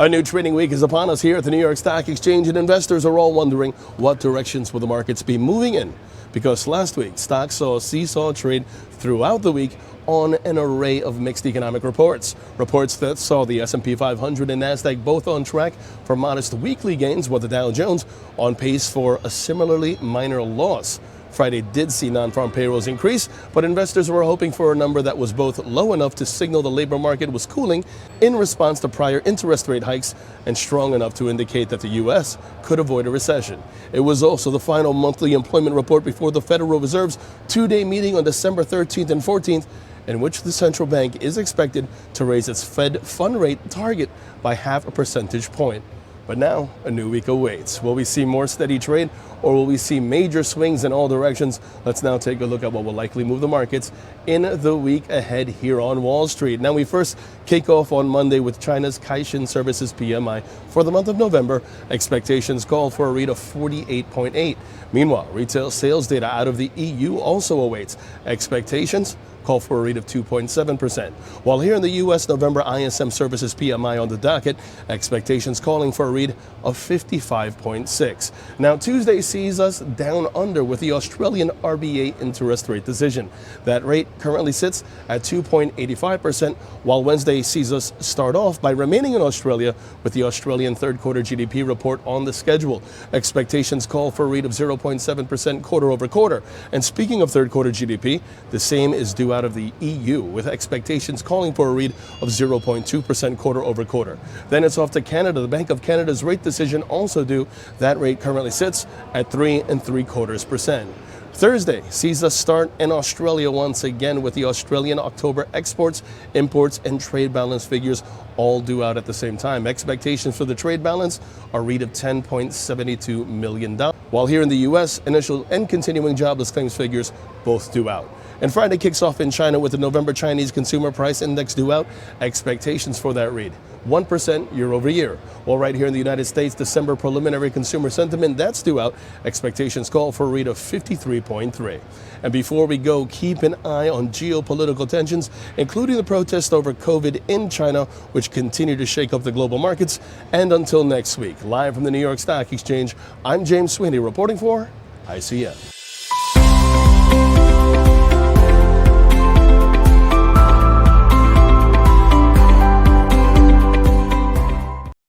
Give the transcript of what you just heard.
A new trading week is upon us here at the New York Stock Exchange, and investors are all wondering what directions will the markets be moving in. Because last week, stocks saw a seesaw trade throughout the week on an array of mixed economic reports. Reports that saw the S&P 500 and NASDAQ both on track for modest weekly gains, while the Dow Jones on pace for a similarly minor loss. Friday did see non-farm payrolls increase, but investors were hoping for a number that was both low enough to signal the labor market was cooling in response to prior interest rate hikes and strong enough to indicate that the U.S. could avoid a recession. It was also the final monthly employment report before the Federal Reserve's two-day meeting on December 13th and 14th, in which the central bank is expected to raise its Fed fund rate target by half a percentage point. But now, a new week awaits. Will we see more steady trade, or will we see major swings in all directions? Let's now take a look at what will likely move the markets in the week ahead here on Wall Street. Now, we first kick off on Monday with China's Caixin Services PMI for the month of November. Expectations call for a read of 48.8. Meanwhile, retail sales data out of the EU also awaits. Expectations call for a read of 2.7%. While here in the U.S., November ISM Services PMI on the docket, expectations calling for a read of 55.6. Now, Tuesday sees us down under with the Australian RBA interest rate decision. That rate currently sits at 2.85%, while Wednesday sees us start off by remaining in Australia with the Australian third quarter GDP report on the schedule. Expectations call for a read of 0.7% quarter over quarter. And speaking of third quarter GDP, the same is due out of the EU, with expectations calling for a read of 0.2% quarter over quarter. Then it's off to Canada. The Bank of Canada's rate decision also due. That rate currently sits at 3.75%. Thursday sees us start in Australia once again with the Australian October exports, imports, and trade balance figures all due out at the same time. Expectations for the trade balance are a read of $10.72 million. While here in the U.S., initial and continuing jobless claims figures both due out. And Friday kicks off in China with the November Chinese Consumer Price Index due out. Expectations for that read 1% year over year. While right here in the United States, December preliminary consumer sentiment, that's due out. Expectations call for a read of 53.3. And before we go, keep an eye on geopolitical tensions, including the protests over COVID in China, which continue to shake up the global markets. And until next week, live from the New York Stock Exchange, I'm James Sweeney reporting for ICM.